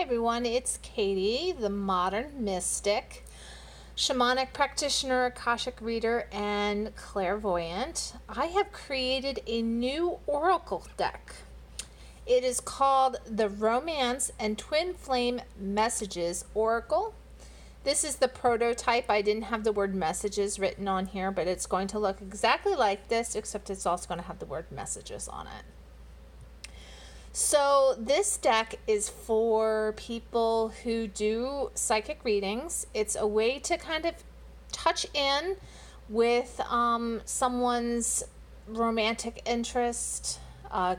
everyone, it's Katie, the Modern Mystic, shamanic practitioner, Akashic reader, and clairvoyant. I have created a new oracle deck. It is called the Romance and Twinflame Messages Oracle. This is the prototype. I didn't have the word messages written on here, but it's going to look exactly like this, except it's also going to have the word messages on it. So this deck is for people who do psychic readings. It's a way to kind of touch in with someone's romantic interest.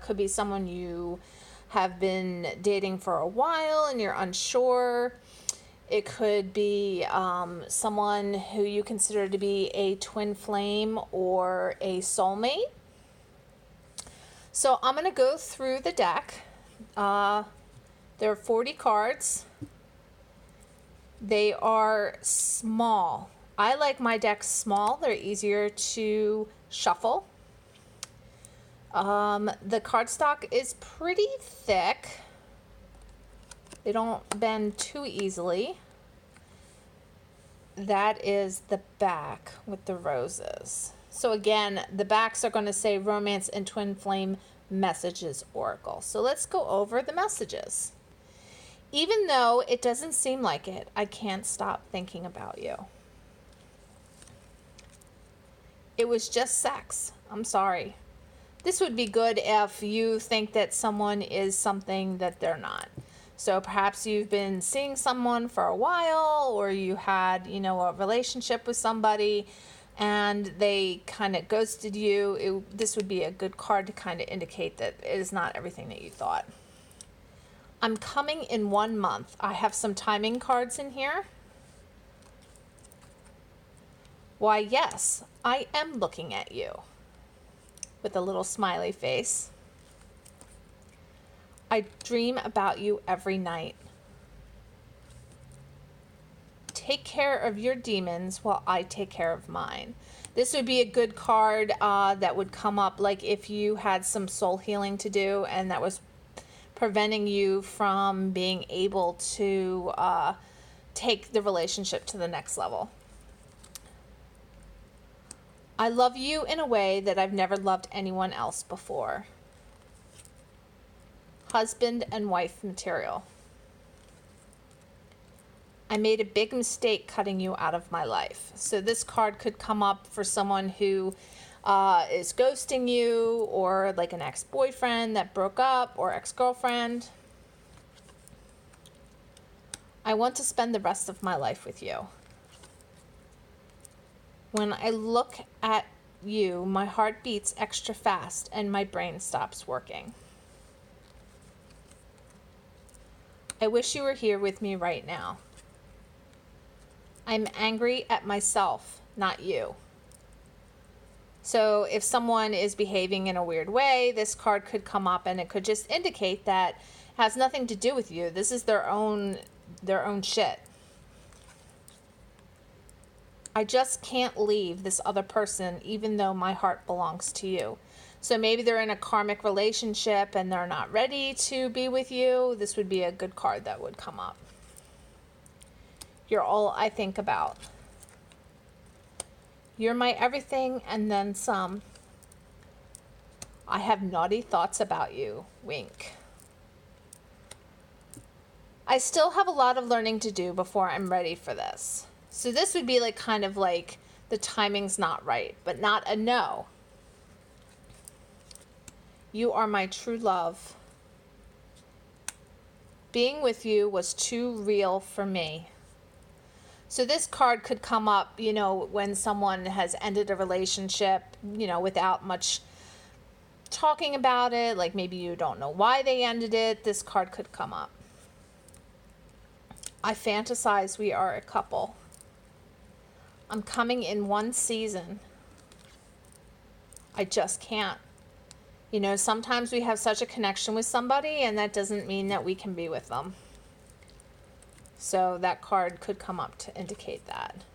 Could be someone you have been dating for a while and you're unsure. It could be someone who you consider to be a twin flame or a soulmate. So I'm going to go through the deck. There are 40 cards. They are small. I like my decks small. They're easier to shuffle. The cardstock is pretty thick. They don't bend too easily. That is the back with the roses. So again, the backs are going to say Romance and Twin Flame Messages Oracle. So let's go over the messages. Even though it doesn't seem like it, I can't stop thinking about you. It was just sex. I'm sorry. This would be good if you think that someone is something that they're not. So perhaps you've been seeing someone for a while, or you had, a relationship with somebody and they kind of ghosted you. This would be a good card to kind of indicate that it is not everything that you thought. I'm coming in 1 month. I have some timing cards in here. Why, yes, I am looking at you. With a little smiley face. I dream about you every night. Take care of your demons while I take care of mine. This would be a good card that would come up like if you had some soul healing to do and that was preventing you from being able to take the relationship to the next level. I love you in a way that I've never loved anyone else before. Husband and wife material. I made a big mistake cutting you out of my life. So this card could come up for someone who is ghosting you, or like an ex-boyfriend that broke up, or ex-girlfriend. I want to spend the rest of my life with you. When I look at you, my heart beats extra fast and my brain stops working. I wish you were here with me right now. I'm angry at myself, not you. So if someone is behaving in a weird way, this card could come up and it could just indicate that it has nothing to do with you. This is their own shit. I just can't leave this other person even though my heart belongs to you. So maybe they're in a karmic relationship and they're not ready to be with you. This would be a good card that would come up. You're all I think about. You're my everything and then some. I have naughty thoughts about you. Wink. I still have a lot of learning to do before I'm ready for this. So this would be like kind of like the timing's not right, but not a no. You are my true love. Being with you was too real for me. So this card could come up, when someone has ended a relationship, without much talking about it. Like maybe you don't know why they ended it. This card could come up. I fantasize we are a couple. I'm coming in 1 season. I just can't. Sometimes we have such a connection with somebody and that doesn't mean that we can be with them. So that card could come up to indicate that.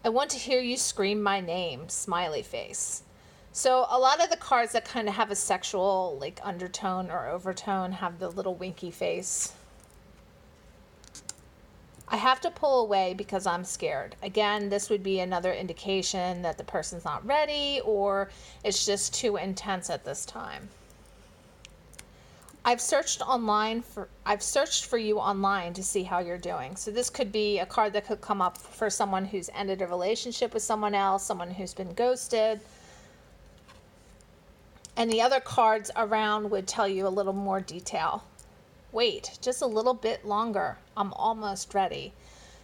I want to hear you scream my name, smiley face. So a lot of the cards that kind of have a sexual like undertone or overtone have the little winky face. I have to pull away because I'm scared. Again, this would be another indication that the person's not ready or it's just too intense at this time. I've searched for you online to see how you're doing. So this could be a card that could come up for someone who's ended a relationship with someone else, someone who's been ghosted. And the other cards around would tell you a little more detail. Wait, just a little bit longer. I'm almost ready.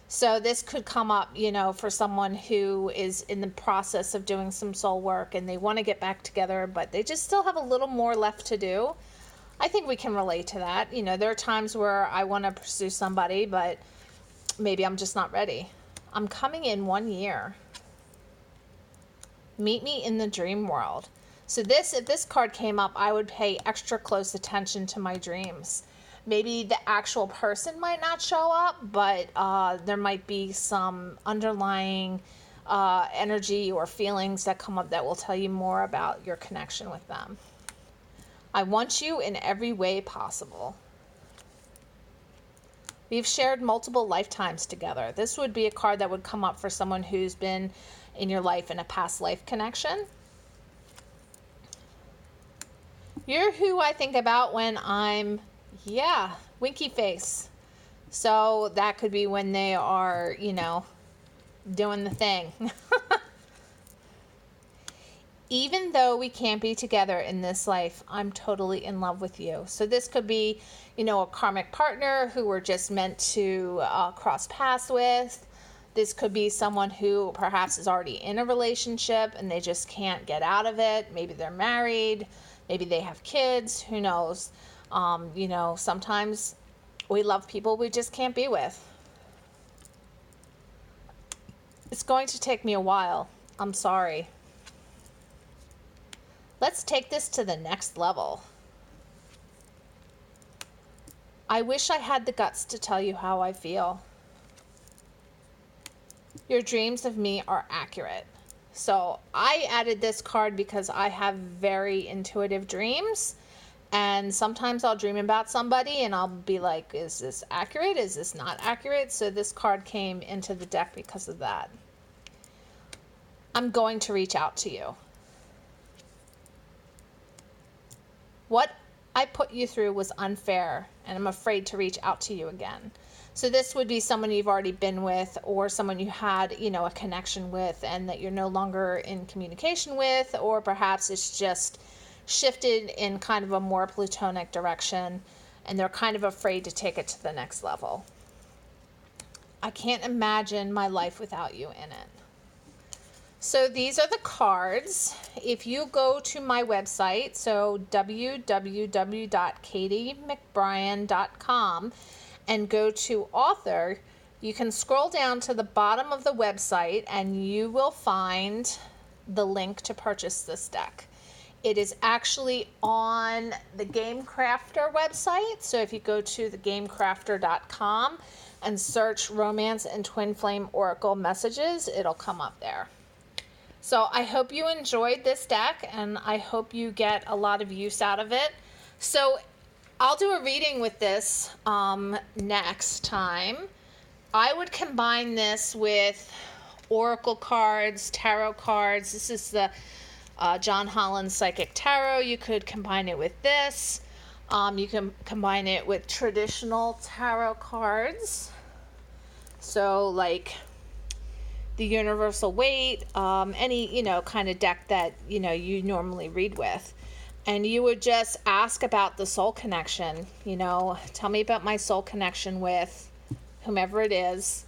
So this could come up, you know, for someone who is in the process of doing some soul work and they want to get back together, but they just still have a little more left to do. I think we can relate to that. You know, there are times where I want to pursue somebody, but maybe I'm just not ready. I'm coming in 1 year. Meet me in the dream world. So if this card came up, I would pay extra close attention to my dreams. Maybe the actual person might not show up, but there might be some underlying energy or feelings that come up that will tell you more about your connection with them. I want you in every way possible. We've shared multiple lifetimes together. This would be a card that would come up for someone who's been in your life in a past life connection. You're who I think about when I'm, winky face. So that could be when they are, you know, doing the thing. Even though we can't be together in this life, I'm totally in love with you. So this could be, you know, a karmic partner who we're just meant to cross paths with. This could be someone who perhaps is already in a relationship and they just can't get out of it. Maybe they're married. Maybe they have kids. Who knows? You know, sometimes we love people we just can't be with. It's going to take me a while. I'm sorry. Let's take this to the next level. I wish I had the guts to tell you how I feel. Your dreams of me are accurate. So I added this card because I have very intuitive dreams. And sometimes I'll dream about somebody and I'll be like, is this accurate? Is this not accurate? So this card came into the deck because of that. I'm going to reach out to you. What I put you through was unfair, and I'm afraid to reach out to you again. So this would be someone you've already been with or someone you had, you know, a connection with and that you're no longer in communication with, or perhaps it's just shifted in kind of a more platonic direction and they're kind of afraid to take it to the next level. I can't imagine my life without you in it. So these are the cards. If you go to my website, so www.katiemcbrien.com, and go to author, you can scroll down to the bottom of the website and you will find the link to purchase this deck. It is actually on the Game Crafter website. So if you go to thegamecrafter.com and search Romance and Twinflame Oracle Messages, it'll come up there. So I hope you enjoyed this deck and I hope you get a lot of use out of it. So I'll do a reading with this next time. I would combine this with Oracle cards, tarot cards. This is the John Holland Psychic Tarot. You could combine it with this. You can combine it with traditional tarot cards. So like the Universal Weight, any, you know, kind of deck that, you know, you normally read with. And you would just ask about the soul connection, you know, tell me about my soul connection with whomever it is.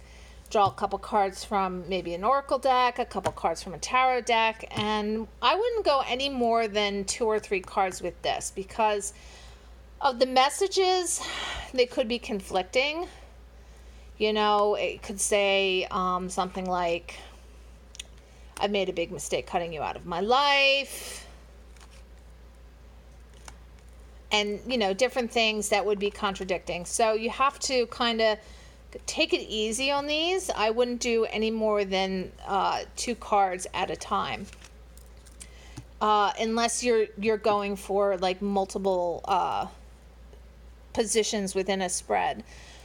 Draw a couple cards from maybe an Oracle deck, a couple cards from a tarot deck, and I wouldn't go any more than 2 or 3 cards with this because of the messages. They could be conflicting. You know, it could say something like, I've made a big mistake cutting you out of my life. And, you know, different things that would be contradicting. So you have to kind of take it easy on these. I wouldn't do any more than 2 cards at a time. unless you're going for like multiple positions within a spread.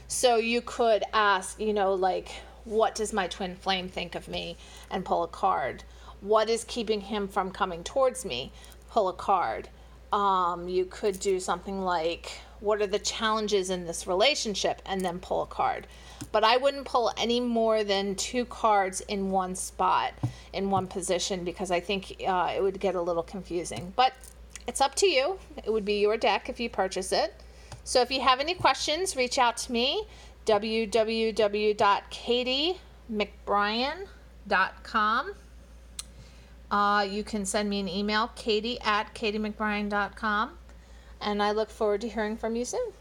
So you could ask, like, what does my twin flame think of me, and pull a card. What is keeping him from coming towards me? Pull a card. You could do something like, what are the challenges in this relationship, and then pull a card. But I wouldn't pull any more than 2 cards in one spot, in one position, because I think it would get a little confusing. But it's up to you. It would be your deck if you purchase it. So if you have any questions, reach out to me, www.katiemcbrien.com. You can send me an email, katie@katiemcbrien.com. And I look forward to hearing from you soon.